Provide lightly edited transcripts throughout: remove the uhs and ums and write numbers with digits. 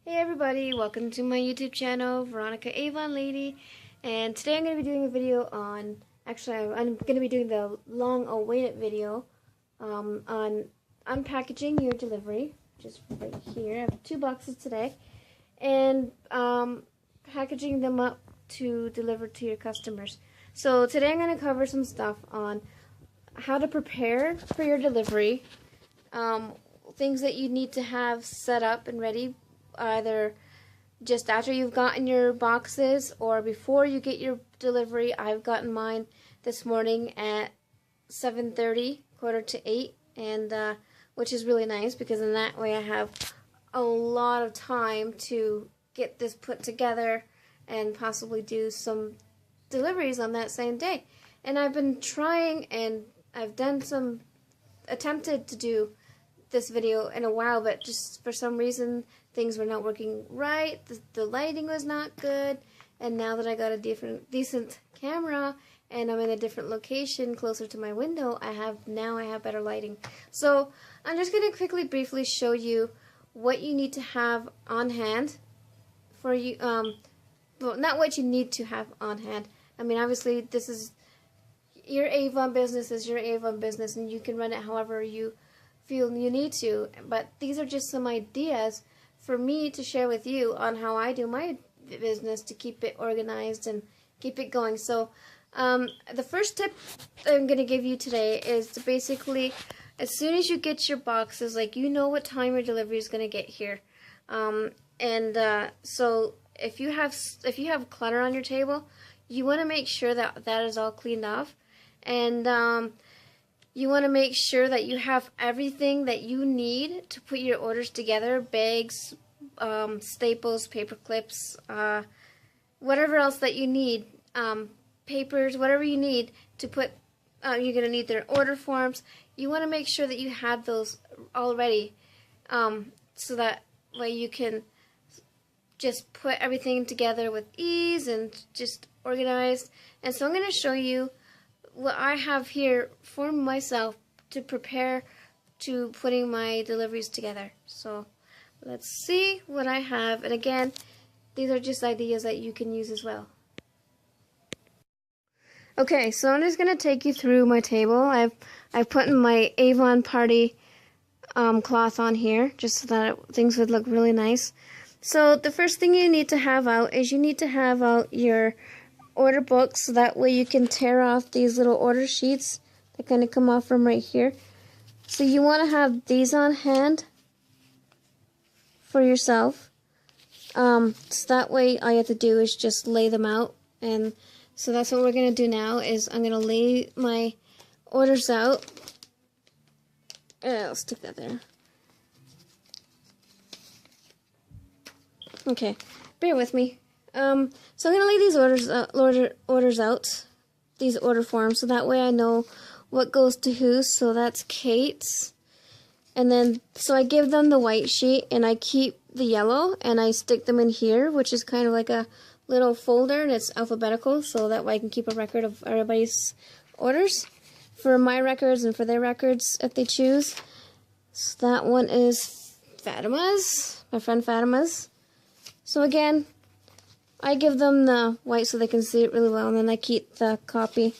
Hey everybody, welcome to my YouTube channel, Veronica Avon Lady, and today I'm going to be doing a video on, I'm going to be doing the long-awaited video on unpackaging your delivery, just right here. I have 2 boxes today, and packaging them up to deliver to your customers. So today I'm going to cover some stuff on how to prepare for your delivery, things that you need to have set up and ready, either just after you've gotten your boxes or before you get your delivery. I've gotten mine this morning at 7:30, quarter to 8, and which is really nice because in that way I have a lot of time to get this put together and possibly do some deliveries on that same day. And I've been trying, and I've done some attempted to do this video in a while, but just for some reason things were not working right. The lighting was not good, and now that I got a decent camera and I'm in a different location closer to my window, I have better lighting. So I'm just going to quickly briefly show you what you need to have on hand for you. Well, not what you need to have on hand. I mean, obviously this is your Avon business, and you can run it however you feel you need to, but these are just some ideas for me to share with you on how I do my business to keep it organized and keep it going. So the first tip I'm going to give you today is to basically, as soon as you get your boxes, like, you know what time your delivery is going to get here, so if you have clutter on your table, you want to make sure that that is all cleaned off, and you want to make sure that you have everything that you need to put your orders together: bags, staples, paper clips, whatever else that you need, papers, whatever you need to put. You're going to need their order forms. You want to make sure that you have those already, so that way you can just put everything together with ease and just organized. And so I'm going to show you what I have here for myself to prepare to putting my deliveries together. So let's see what I have. And again, these are just ideas that you can use as well. Okay, so I'm just gonna take you through my table. I've put in my Avon party cloth on here just so that things would look really nice. So the first thing you need to have out is you need to have out your order books, so that way you can tear off these little order sheets that kind of come off from right here. So you want to have these on hand for yourself. So that way all you have to do is just lay them out. And so that's what we're going to do now, is I'm going to lay my orders out. I'll stick that there. Okay, bear with me. So I'm going to lay these orders out, these order forms, so that way I know what goes to who. So that's Kate's. And then, so I give them the white sheet, and I keep the yellow, and I stick them in here, which is kind of like a little folder, and it's alphabetical, so that way I can keep a record of everybody's orders for my records and for their records if they choose. So that one is Fatima's, my friend Fatima's. So again, I give them the white so they can see it really well, and then I keep the copy.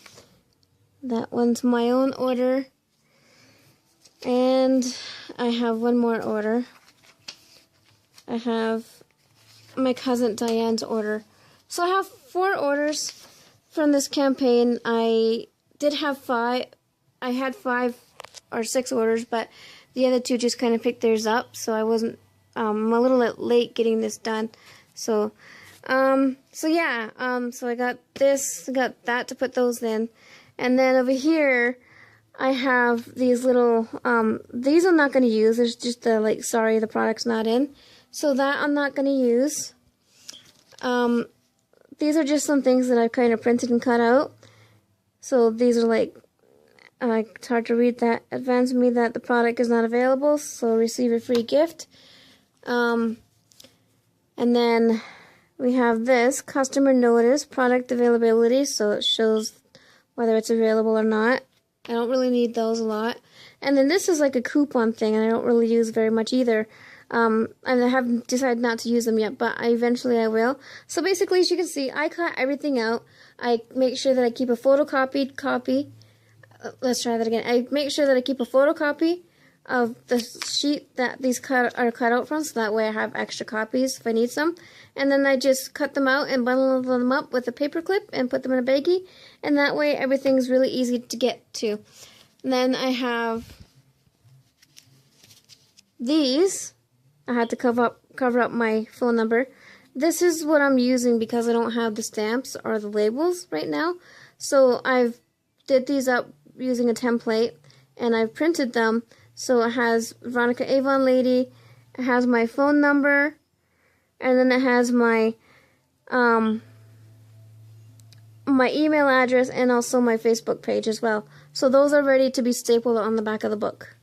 That one's my own order. And I have one more order. I have my cousin Diane's order. So I have 4 orders from this campaign. I did have 5. I had 5 or 6 orders, but the other 2 just kind of picked theirs up, so I wasn't, I'm a little late getting this done. So yeah, so I got this, I got that to put those in. And then over here, I have these little, these I'm not going to use. There's just the, like, sorry, the product's not in. So that I'm not going to use. These are just some things that I've kind of printed and cut out. So these are like, it's hard to read that. Advise me that the product is not available, so receive a free gift. And then we have this, customer notice, product availability, so it shows whether it's available or not. I don't really need those a lot. And then this is like a coupon thing, and I don't really use very much either. And I haven't decided not to use them yet, but eventually I will. So basically, as you can see, I cut everything out. I make sure that I keep a photocopied copy. Let's try that again. I make sure that I keep a photocopy of the sheet that these are cut out from, so that way I have extra copies if I need some. And then I just cut them out and bundle them up with a paper clip and put them in a baggie, and that way everything's really easy to get to. And then I have these. I had to cover up my phone number. This is what I'm using because I don't have the stamps or the labels right now. So I've did these up using a template, and I've printed them. So it has Veronica Avon Lady, it has my phone number, and then it has my my email address and also my Facebook page as well. So those are ready to be stapled on the back of the book.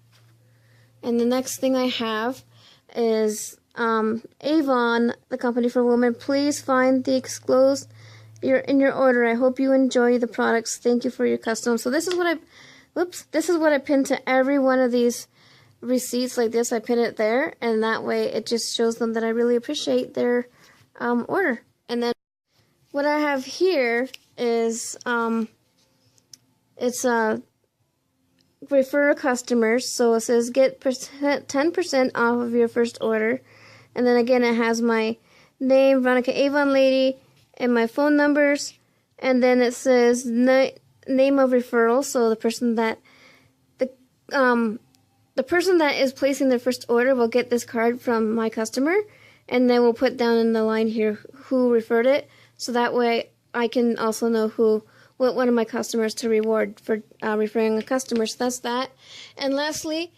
And the next thing I have is Avon, the company for women. Please find the enclosed in your order. I hope you enjoy the products. Thank you for your custom. So this is what I pinned to every one of these receipts like this. I pin it there, and that way it just shows them that I really appreciate their order. And then what I have here is it's refer customers. So it says get 10% off of your first order, and then again it has my name, Veronica Avon Lady, and my phone numbers, and then it says name of referral. So the person that the person that is placing their first order will get this card from my customer, and then we'll put down in the line here who referred it, so that way I can also know what one of my customers to reward for referring a customer. So that's that. And lastly,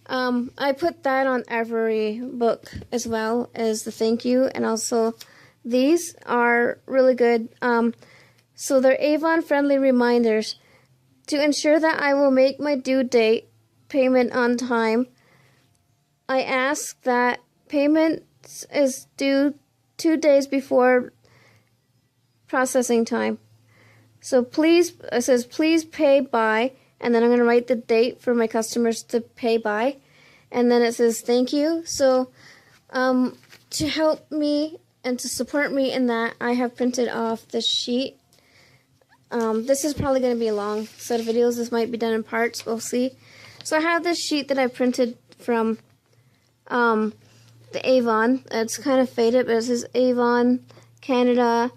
I put that on every book as well as the thank you, and also these are really good. So they're Avon friendly reminders to ensure that I will make my due date payment on time. I ask that payment is due 2 days before processing time. So please, it says please pay by, and then I'm going to write the date for my customers to pay by, and then it says thank you. So to help me and to support me in that, I have printed off this sheet. This is probably going to be a long set of videos. This might be done in parts. We'll see. So I have this sheet that I printed from the Avon. It's kind of faded, but it says Avon Canada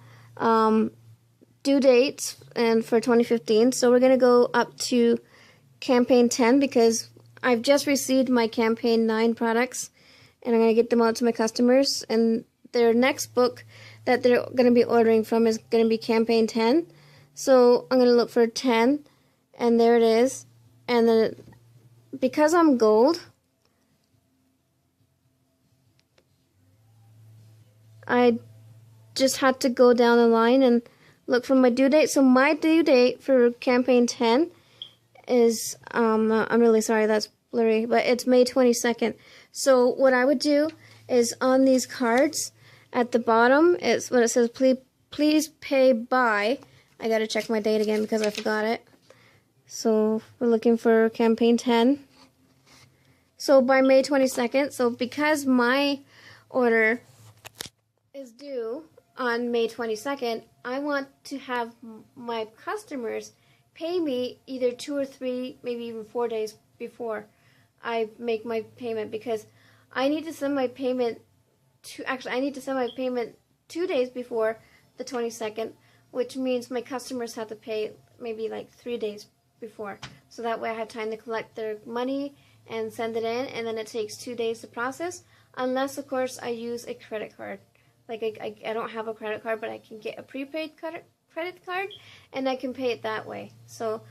due dates and for 2015. So we're going to go up to campaign 10 because I've just received my campaign 9 products, and I'm going to get them out to my customers. And their next book that they're going to be ordering from is going to be campaign 10. So I'm going to look for 10, and there it is. And then because I'm gold, I just had to go down the line and look for my due date. So my due date for campaign 10 is, I'm really sorry that's blurry, but it's May 22nd. So what I would do is on these cards at the bottom, it's when it says please pay by. I gotta check my date again because I forgot it. So we're looking for campaign 10. So by May 22nd, so because my order is due on May 22nd, I want to have my customers pay me either 2 or 3, maybe even 4 days before I make my payment, because I need to send my payment I need to send my payment 2 days before the 22nd, which means my customers have to pay maybe like 3 days before. So that way I have time to collect their money and send it in, and then it takes 2 days to process, unless of course I use a credit card. Like I don't have a credit card, but I can get a prepaid credit card, and I can pay it that way. So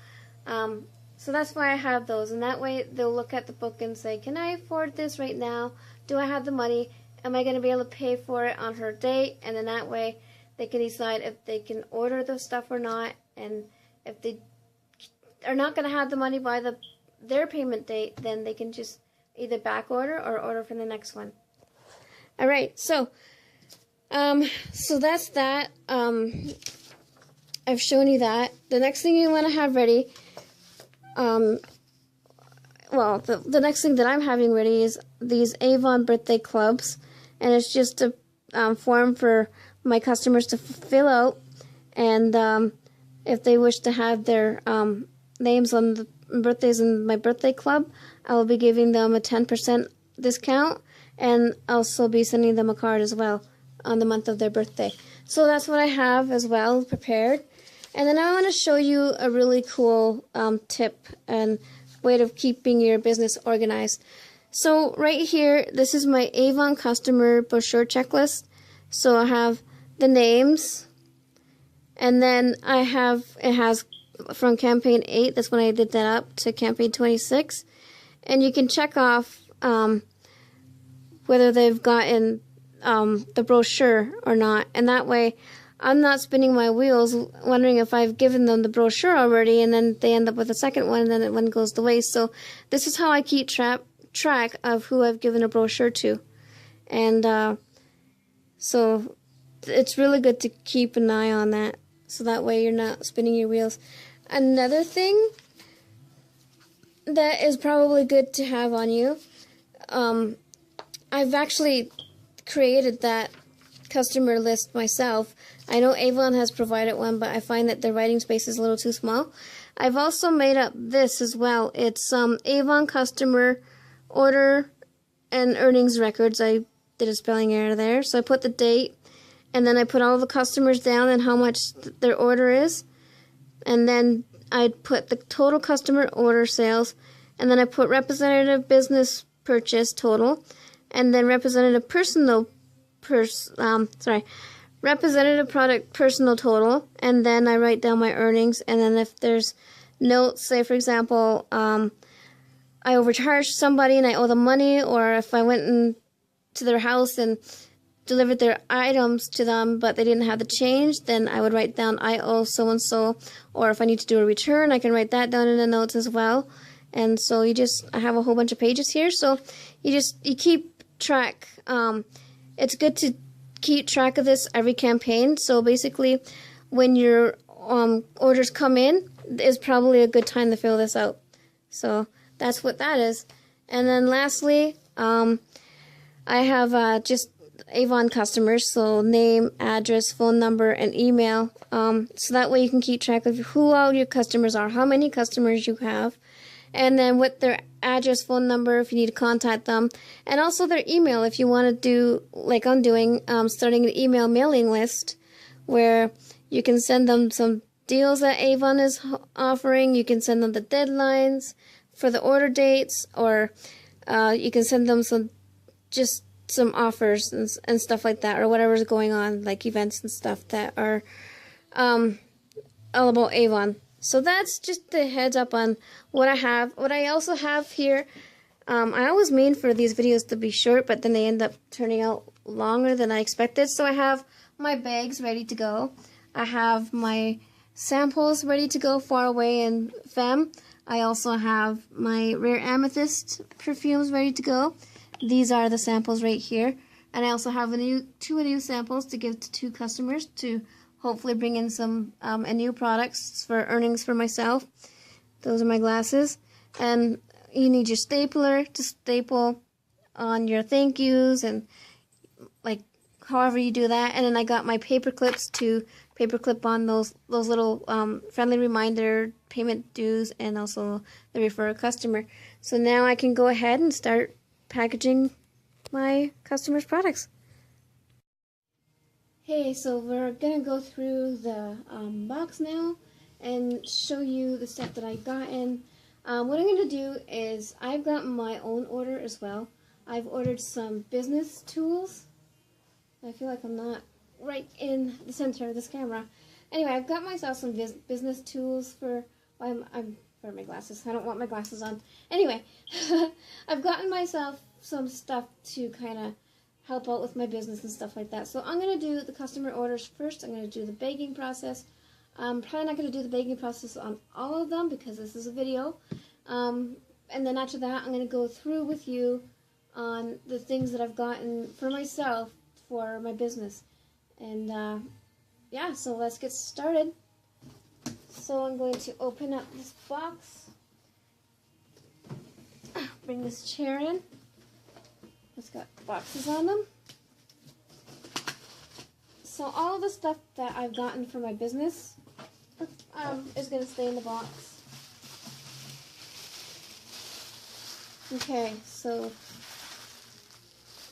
so that's why I have those, and that way they'll look at the book and say, can I afford this right now? Do I have the money? Am I going to be able to pay for it on her date? And then that way they can decide if they can order the stuff or not, and if they are not going to have the money by their payment date, then they can just either back order or order for the next one. Alright, so that's that. I've shown you that. The next thing you want to have ready, well, the next thing that I'm having ready is these Avon birthday clubs, and it's just a form for my customers to fill out, and if they wish to have their names on the birthdays in my birthday club, I will be giving them a 10% discount, and also be sending them a card as well on the month of their birthday. So that's what I have as well prepared. And then I want to show you a really cool tip and way of keeping your business organized. So right here, this is my Avon customer brochure checklist. So I have the names, and then it has from campaign 8, that's when I did that up, to campaign 26. And you can check off whether they've gotten the brochure or not. And that way, I'm not spinning my wheels wondering if I've given them the brochure already, and then they end up with a second one, and then one goes to waste. So this is how I keep track of who I've given a brochure to. And so it's really good to keep an eye on that, so that way you're not spinning your wheels. Another thing that is probably good to have on you, I've actually created that customer list myself. I know Avon has provided one, but I find that the writing space is a little too small. I've also made up this as well. It's Avon customer order and earnings records. I did a spelling error there, so I put the date, and then I put all the customers down and how much their order is, and then I put the total customer order sales, and then I put representative business purchase total, and then representative representative product personal total, and then I write down my earnings. And then if there's notes, say for example, I overcharged somebody and I owe them money, or if I went to their house and delivered their items to them but they didn't have the change, then I would write down I owe so and so. Or if I need to do a return, I can write that down in the notes as well. And so I have a whole bunch of pages here, so you keep track. It's good to keep track of this every campaign. So basically, when your orders come in, is probably a good time to fill this out. So that's what that is. And then lastly, I have just Avon customers, so name, address, phone number, and email. So that way you can keep track of who all your customers are, how many customers you have, and then what their address, phone number if you need to contact them, and also their email if you want to do, like I'm doing, starting an email mailing list where you can send them some deals that Avon is offering. You can send them the deadlines for the order dates, or you can send them some offers and stuff like that, or whatever's going on, like events and stuff that are all about Avon. So that's just the heads up on what I have. What I also have here, I always mean for these videos to be short, but then they end up turning out longer than I expected. So I have my bags ready to go. I have my samples ready to go, Far Away and Femme. I also have my Rare Amethyst perfumes ready to go. These are the samples right here. And I also have two new samples to give to 2 customers to hopefully bring in some new products for earnings for myself. Those are my glasses. And you need your stapler to staple on your thank yous and like however you do that. And then I got my paper clips to paper clip on those little friendly reminder payment dues, and also the refer a customer. So now I can go ahead and start packaging my customers' products. Hey, so we're gonna go through the box now and show you the stuff that I got in. What I'm gonna do is I've got my own order as well. I've ordered some business tools. I feel like I'm not right in the center of this camera. Anyway, I've got myself some business tools for for my glasses. I don't want my glasses on. Anyway, I've gotten myself some stuff to kind of help out with my business and stuff like that. So I'm going to do the customer orders first. I'm going to do the bagging process. I'm probably not going to do the bagging process on all of them because this is a video. And then after that, I'm going to go through with you on the things that I've gotten for myself for my business. And yeah, so let's get started. So I'm going to open up this box. bring this chair in. It's got boxes on them. So all of the stuff that I've gotten for my business is going to stay in the box. Okay, so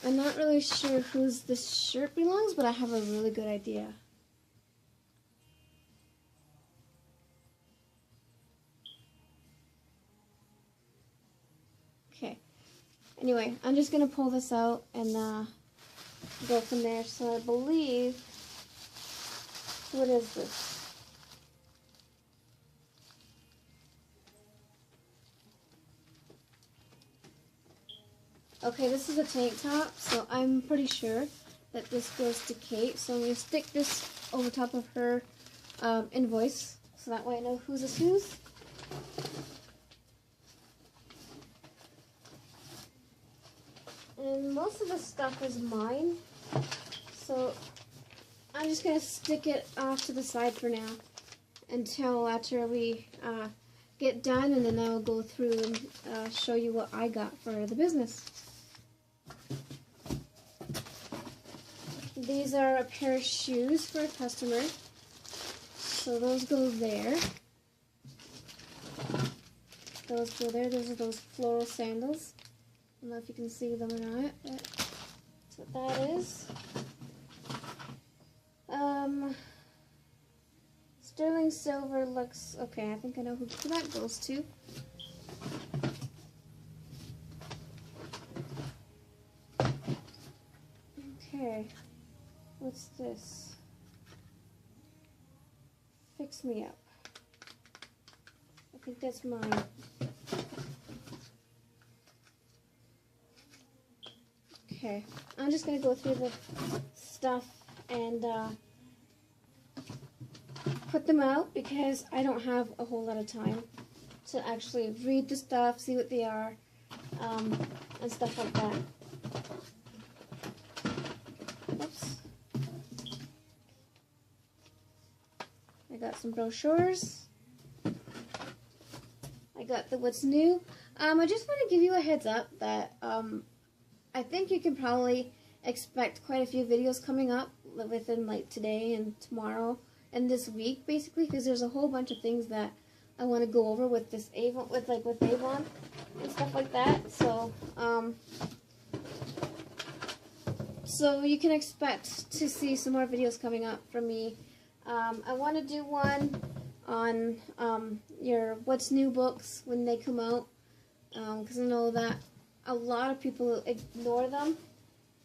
I'm not really sure whose this shirt belongs, but I have a really good idea. Okay. Anyway, I'm just going to pull this out and go from there. So I believe, what is this? Okay, this is a tank top, so I'm pretty sure that this goes to Kate. So I'm going to stick this over top of her invoice, so that way I know whose is whose. And most of the stuff is mine, so I'm just going to stick it off to the side for now until after we get done, and then I will go through and show you what I got for the business. These are a pair of shoes for a customer, so those go there. Those go there. Those are those floral sandals. I don't know if you can see them or not, but that's what that is. Sterling silver looks okay. I think I know who that goes to. Okay, what's this? Fix Me Up. I think that's mine. Okay, I'm just going to go through the stuff and put them out because I don't have a whole lot of time to actually read the stuff, see what they are, and stuff like that. Oops. I got some brochures. I got the What's New. I just want to give you a heads up that I think you can probably expect quite a few videos coming up within like today and tomorrow and this week, basically, because there's a whole bunch of things that I want to go over with this Avon, with Avon and stuff like that. So, so you can expect to see some more videos coming up from me. I want to do one on your What's New books when they come out, because I know that a lot of people ignore them.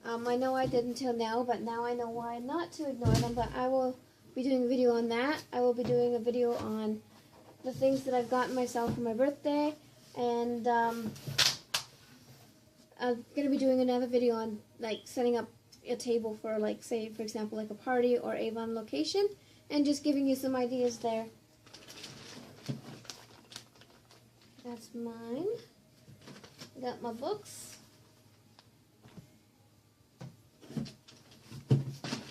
I know I did until now, but now I know why not to ignore them. But I will be doing a video on that. I will be doing a video on the things that I've gotten myself for my birthday, and I'm going to be doing another video on like setting up a table for, like, say for example, like a party or Avon location, and just giving you some ideas there. That's mine. I got my books.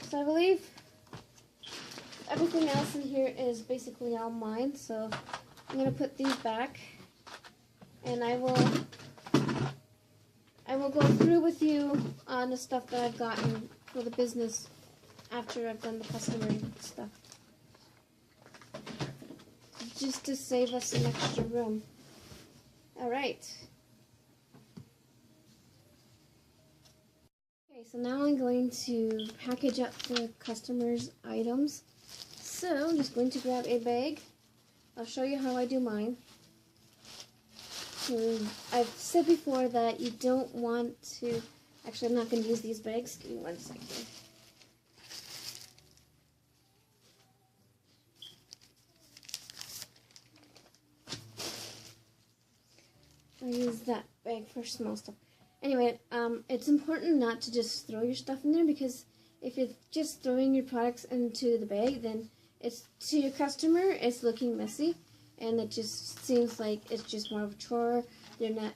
So I believe everything else in here is basically all mine, so I'm going to put these back, and I will go through with you on the stuff that I've gotten for the business after I've done the customer stuff, just to save us some extra room. Alright. Okay, so now I'm going to package up the customer's items. So I'm just going to grab a bag. I'll show you how I do mine. So I've said before that you don't want to, actually I'm not going to use these bags. Give me 1 second. I use that bag for small stuff. Anyway, it's important not to just throw your stuff in there, because if you're just throwing your products into the bag, then it's, to your customer, it's looking messy, and it just seems like it's just more of a chore. They're not,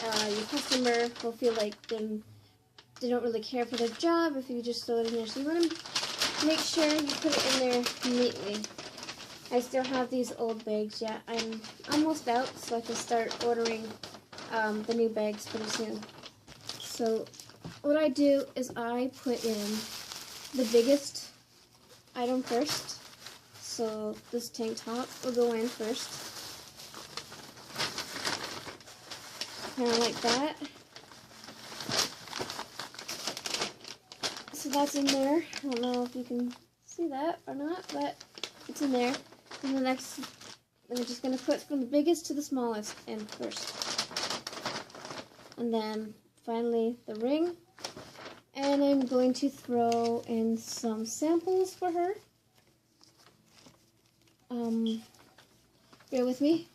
your customer will feel like they don't really care for their job if you just throw it in there. So you want to make sure you put it in there neatly. I still have these old bags yet. I'm almost out, so I can start ordering the new bags pretty soon. So what I do is I put in the biggest item first. So this tank top will go in first. Kind of like that. So that's in there. I don't know if you can see that or not, but it's in there. And the next, I'm just going to put from the biggest to the smallest in first. And then finally the ring. And I'm going to throw in some samples for her. Bear with me.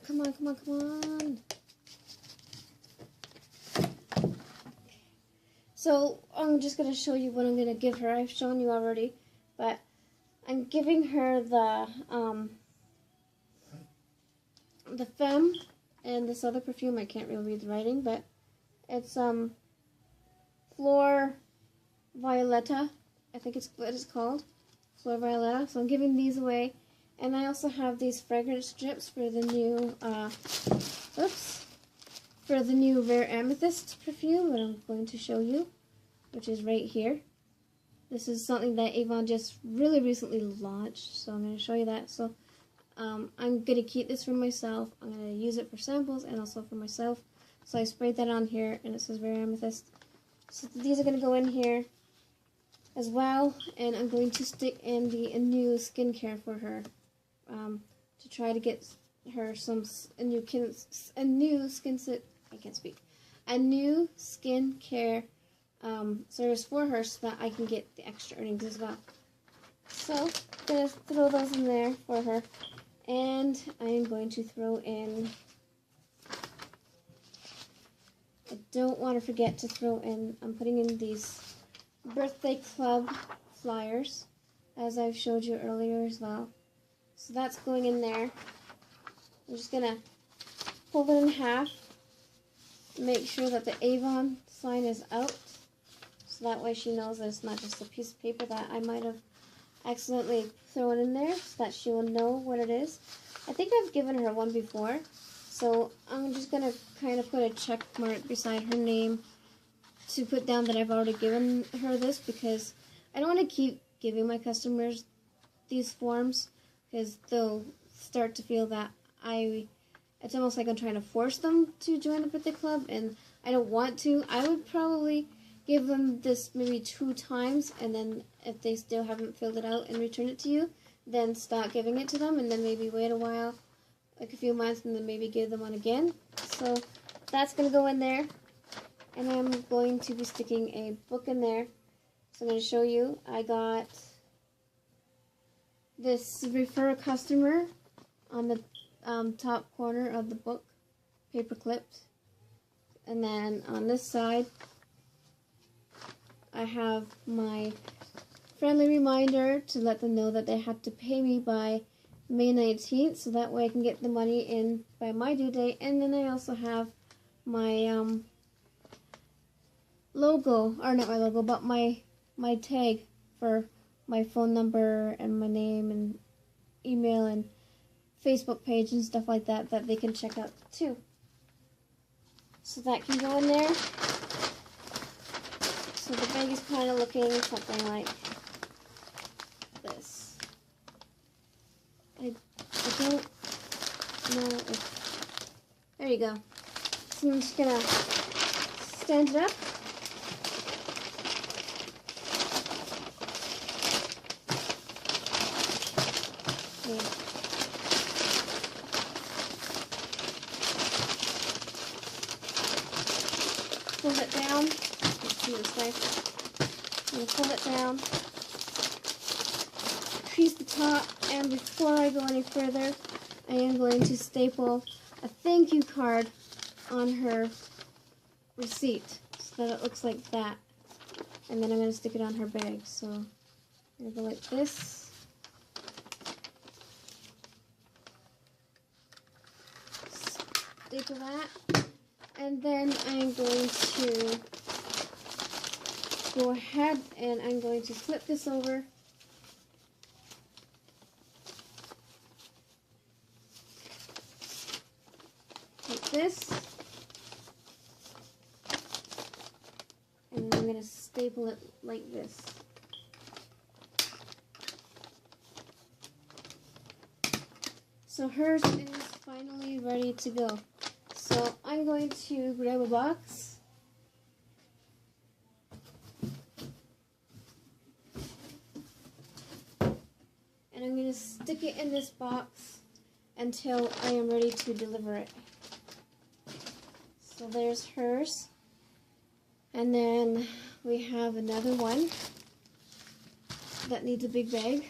Come on, come on, come on. So I'm just going to show you what I'm going to give her. I've shown you already, but I'm giving her the Femme and this other perfume. I can't really read the writing, but it's Flor Violetta. I think it's what it's called, Flor Violetta. So I'm giving these away, and I also have these fragrance strips for the new for the new Rare Amethyst perfume that I'm going to show you, which is right here. This is something that Avon just really recently launched, so I'm going to show you that. So I'm going to keep this for myself. I'm going to use it for samples and also for myself. So I sprayed that on here, and it says Rare Amethyst. So these are going to go in here as well, and I'm going to stick in the new skincare for her to try to get her a new skincare service for her, so that I can get the extra earnings as well. So I'm going to throw those in there for her, and I am going to throw in, I don't want to forget to throw in, I'm putting in these birthday club flyers, as I've showed you earlier as well. So that's going in there. I'm just going to fold it in half, make sure that the Avon sign is out, so that way she knows that it's not just a piece of paper that I might have accidentally thrown in there, so that she will know what it is. I think I've given her one before, so I'm just going to kind of put a check mark beside her name to put down that I've already given her this, because I don't want to keep giving my customers these forms, because they'll start to feel that it's almost like I'm trying to force them to join the birthday club, and I don't want to. I would probably give them this maybe 2 times, and then if they still haven't filled it out and return it to you, then start giving it to them, and then maybe wait a while, like a few months, and then maybe give them one again. So that's going to go in there, and I'm going to be sticking a book in there. So I'm going to show you. I got this refer a customer on the top corner of the book, paper clipped, and then on this side I have my friendly reminder to let them know that they have to pay me by May 19th, so that way I can get the money in by my due date. And then I also have my logo, or not my logo, but my tag for my phone number and my name and email and Facebook page and stuff like that they can check out too. So that can go in there. So the bag is kind of looking something like this. I don't know if, there you go. So I'm just gonna stand it up. Okay. Pull it down. Let's see this way. I'm going to pull it down, crease the top, and before I go any further, I am going to staple a thank you card on her receipt so that it looks like that. And then I'm going to stick it on her bag. So I'm going to go like this. Staple that. And then I'm going to go ahead and I'm going to flip this over. Like this. And I'm going to staple it like this. So hers is finally ready to go. So I'm going to grab a box. And I'm going to stick it in this box until I am ready to deliver it. So there's hers. And then we have another one that needs a big bag.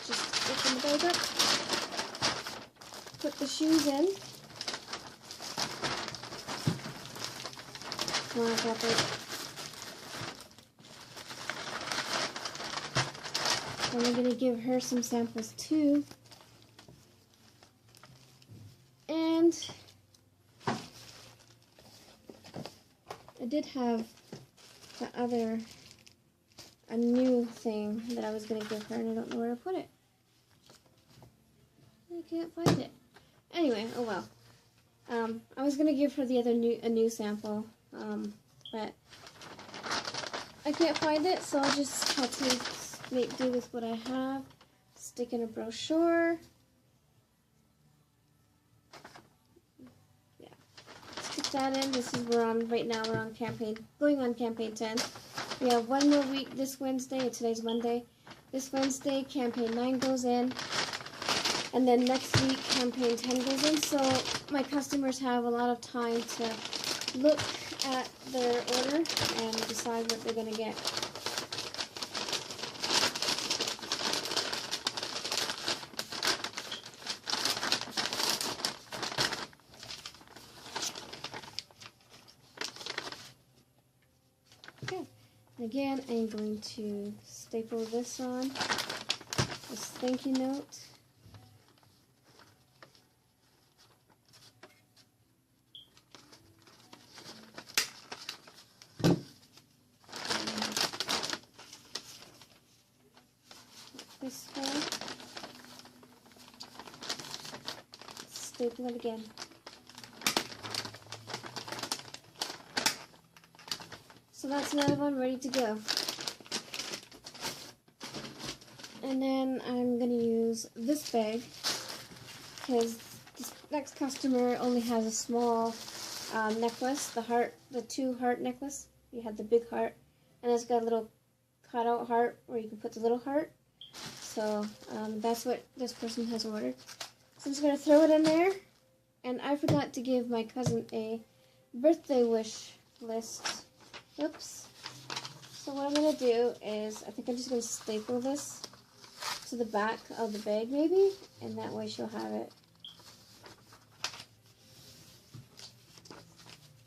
Just open the bag up, put the shoes in. Come on, drop it. And we're going to give her some samples too. And I did have a new thing that I was going to give her, and I don't know where to put it. I can't find it. Anyway, oh well. I was going to give her a new sample, but I can't find it, so I'll just have to make do with what I have. Stick in a brochure. Yeah, stick that in. This is right now we're on going on campaign 10. We have one more week this Wednesday, and today's Monday. This Wednesday, campaign 9 goes in, and then next week, campaign 10 goes in. So my customers have a lot of time to look at their order and decide what they're going to get. Okay. Again, I'm going to staple this on, this thank you note. This one. Staple it again. So that's another one ready to go. And then I'm going to use this bag because this next customer only has a small necklace, the 2 heart necklace. You have the big heart, and it's got a little cutout heart where you can put the little heart. So that's what this person has ordered. So I'm just going to throw it in there. And I forgot to give my cousin a birthday wish list. Oops. So what I'm going to do is, I think I'm just going to staple this to the back of the bag maybe, and that way she'll have it.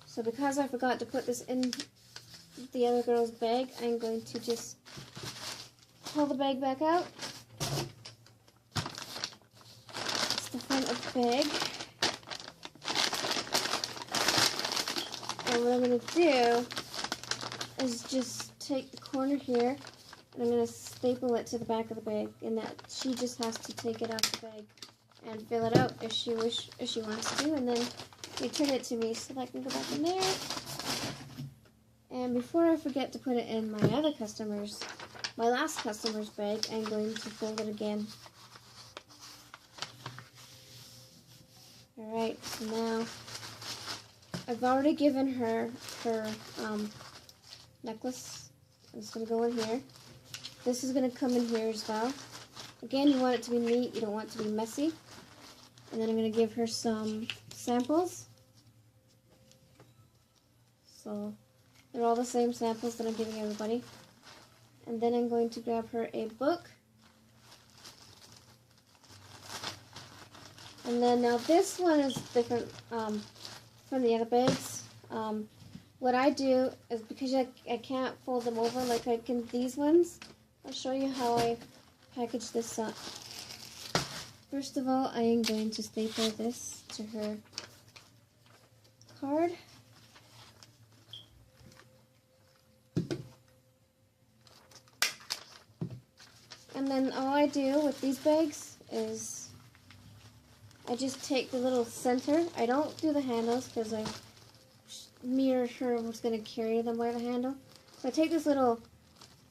So because I forgot to put this in the other girl's bag, I'm going to just pull the bag back out. It's the front of the bag. And what I'm going to do is just take the corner here, and I'm going to staple it to the back of the bag, and that she just has to take it off the bag and fill it out if she wants to, and then return it to me so that I can go back in there. And before I forget to put it in my last customer's bag, I'm going to fold it again. Alright, so now I've already given her necklace. It's going to go in here. This is going to come in here as well. Again, you want it to be neat. You don't want it to be messy. And then I'm going to give her some samples. So they're all the same samples that I'm giving everybody. And then I'm going to grab her a book. And then now this one is different from the other bags. What I do is, because I can't fold them over like I can these ones, I'll show you how I package this up. First of all, I am going to staple this to her card. And then all I do with these bags is I just take the little center. I don't do the handles because I'm sure what's going to carry them by the handle. So I take this little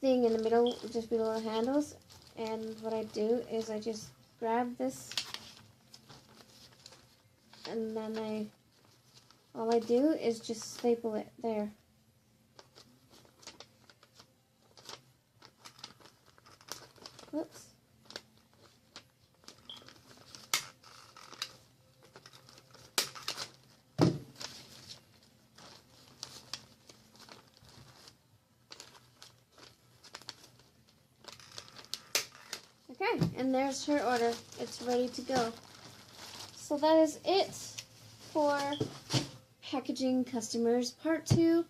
thing in the middle, just below the handles, and what I do is I just grab this, and then all I do is just staple it there. Whoops. Okay, and there's her order. It's ready to go. So that is it for packaging customers. Part 2,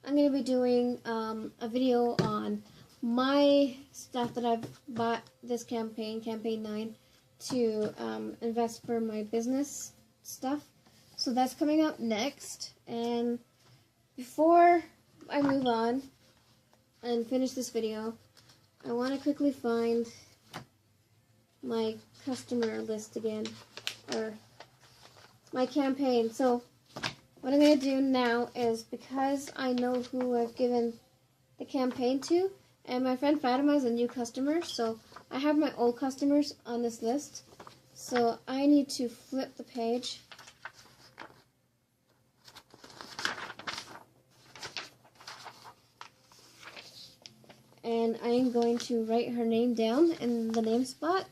I'm going to be doing a video on my stuff that I've bought this campaign 9, to invest for my business stuff. So that's coming up next. And before I move on and finish this video, I want to quickly find my customer list again, or my campaign. So what I'm going to do now is, because I know who I've given the campaign to, and my friend Fatima is a new customer, so I have my old customers on this list. So I need to flip the page. And I am going to write her name down in the name spot.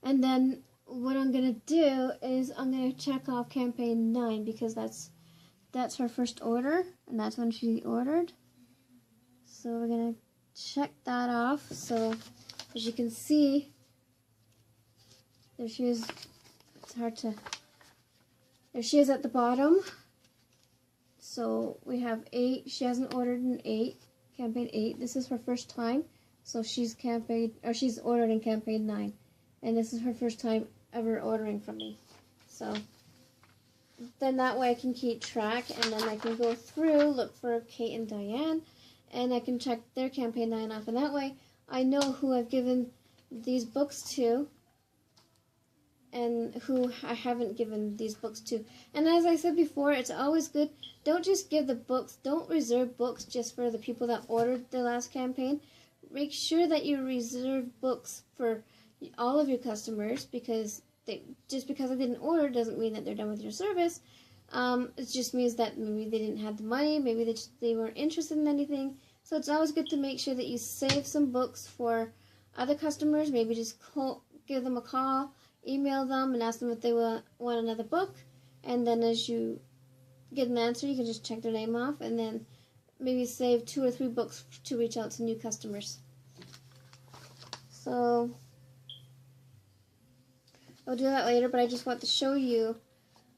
And then what I'm going to do is I'm going to check off campaign 9, because that's her first order, and that's when she ordered. So we're going to check that off. So as you can see, there she is. It's hard to... There she is at the bottom. So we have 8. She hasn't ordered in 8. Campaign 8. This is her first time. So she's ordered in campaign 9. And this is her first time ever ordering from me. So then that way I can keep track, and then I can go through, look for Kate and Diane, and I can check their campaign 9 off. And that way I know who I've given these books to and who I haven't given these books to. And as I said before, it's always good, don't just give the books, don't reserve books just for the people that ordered the last campaign. Make sure that you reserve books for all of your customers, because just because I didn't order doesn't mean that they're done with your service. It just means that maybe they didn't have the money, maybe they weren't interested in anything. So it's always good to make sure that you save some books for other customers. Maybe just give them a call, email them, and ask them if they want another book. And then as you get an answer, you can just check their name off, and then maybe save 2 or 3 books to reach out to new customers. So I'll do that later, but I just want to show you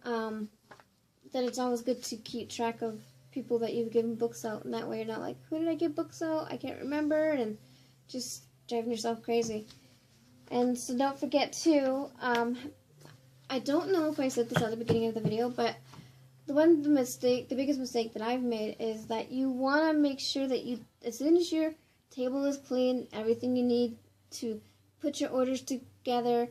that it's always good to keep track of people that you've given books out, and that way you're not like, who did I give books out? I can't remember, and just driving yourself crazy. And so don't forget to, I don't know if I said this at the beginning of the video, but the biggest mistake that I've made is that you want to make sure that as soon as your table is clean, everything you need to put your orders together,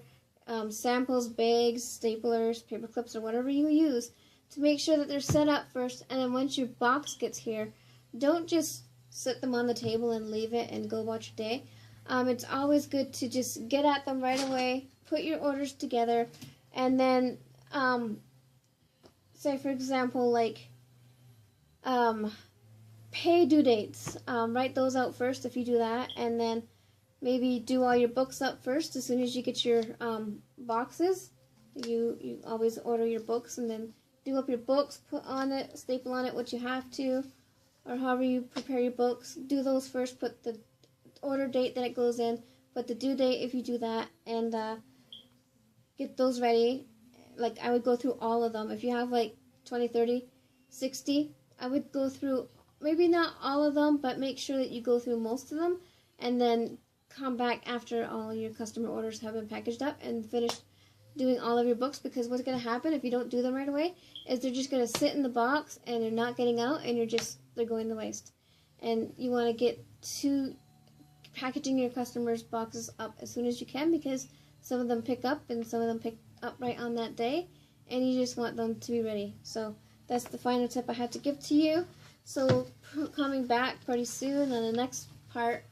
samples, bags, staplers, paper clips, or whatever you use, to make sure that they're set up first. And then once your box gets here, don't just set them on the table and leave it and go about your day. It's always good to just get at them right away, put your orders together, and then say, for example, like pay due dates. Write those out first if you do that, and then maybe do all your books up first. As soon as you get your boxes, you always order your books, and then do up your books, put on it, staple on it what you have to, or however you prepare your books. Do those first, put the order date that it goes in, put the due date if you do that, and get those ready. Like, I would go through all of them. If you have like 20, 30, 60, I would go through, maybe not all of them, but make sure that you go through most of them, and then come back after all your customer orders have been packaged up and finish doing all of your books, because what's going to happen if you don't do them right away is they're just going to sit in the box and they're not getting out, and they're going to waste. And you want to get to packaging your customers' boxes up as soon as you can, because some of them pick up and some of them pick up right on that day, and you just want them to be ready. So that's the final tip I had to give to you. So coming back pretty soon on the next part,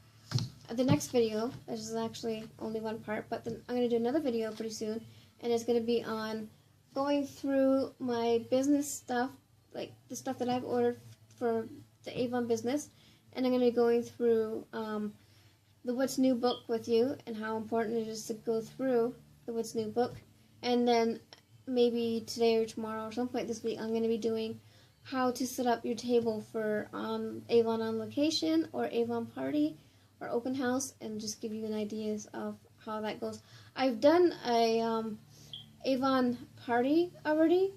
the next video, this is actually only one part, but then I'm going to do another video pretty soon, and it's going to be on going through my business stuff, like the stuff that I've ordered for the Avon business, and I'm going to be going through the What's New book with you, and how important it is to go through the What's New book. And then maybe today or tomorrow or some point this week, I'm going to be doing how to set up your table for Avon on Location or Avon Party or Open House, and just give you an ideas of how that goes. I've done a Avon Party already,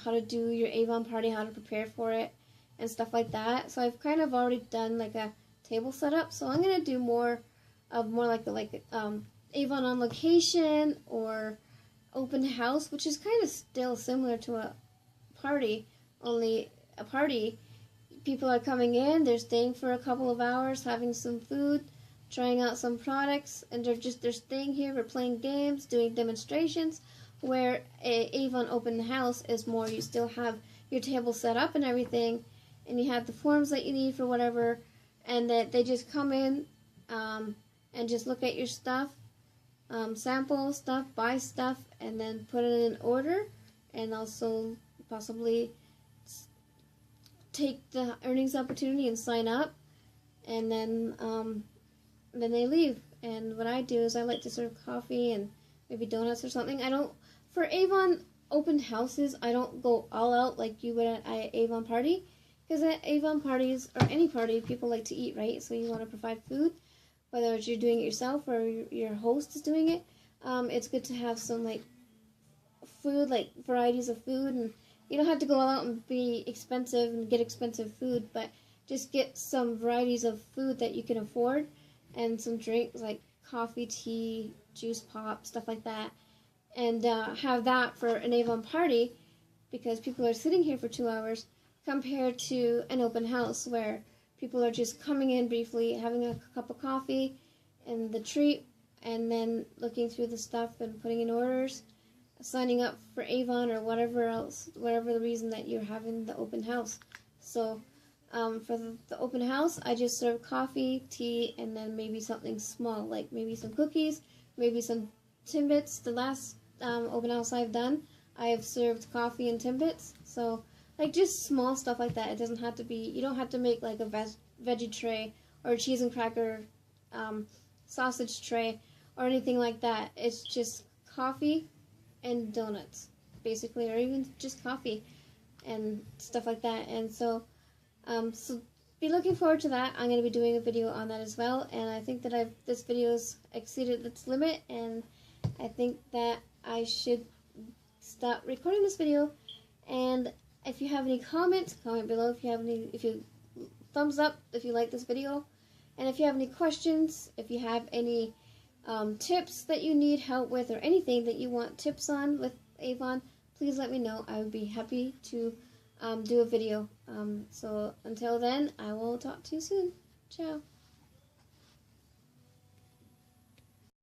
how to do your Avon Party, how to prepare for it, and stuff like that. So I've kind of already done like a table setup. So I'm gonna do more like the Avon on Location or Open House, which is kind of still similar to a party, only a party. People are coming in, they're staying for a couple of hours, having some food, trying out some products, and they're staying here, we're playing games, doing demonstrations. Where a Avon Open House is more, you still have your table set up and everything, and you have the forms that you need for whatever, and that they just come in and just look at your stuff, sample stuff, buy stuff, and then put it in order, and also possibly take the earnings opportunity and sign up, and then they leave. And what I do is I like to serve coffee and maybe donuts or something. For Avon open houses, I don't go all out like you would at an Avon party, because at Avon parties, or any party, people like to eat, right? So you want to provide food, whether it's you're doing it yourself or your host is doing it. It's good to have some like food, like varieties of food, and you don't have to go all out and be expensive and get expensive food, but just get some varieties of food that you can afford, and some drinks like coffee, tea, juice pop, stuff like that, and have that for an Avon party, because people are sitting here for 2 hours, compared to an open house where people are just coming in briefly, having a cup of coffee and the treat, and then looking through the stuff and putting in orders, signing up for Avon or whatever else, whatever the reason that you're having the open house. So for the open house, I just serve coffee, tea, and then maybe something small, like maybe some cookies, maybe some Timbits. The last open house I've done, I have served coffee and Timbits. So like just small stuff like that. It doesn't have to be, you don't have to make like a veggie tray or a cheese and cracker sausage tray or anything like that. It's just coffee and donuts, basically, or even just coffee and stuff like that. And so be looking forward to that. I'm going to be doing a video on that as well, and I think that this video's exceeded its limit, and I think that I should stop recording this video. And if you have any comments, comment below. If you thumbs up if you like this video, and if you have any questions, if you have any tips that you need help with, or anything that you want tips on with Avon, please let me know. I would be happy to do a video. So until then, I will talk to you soon. Ciao.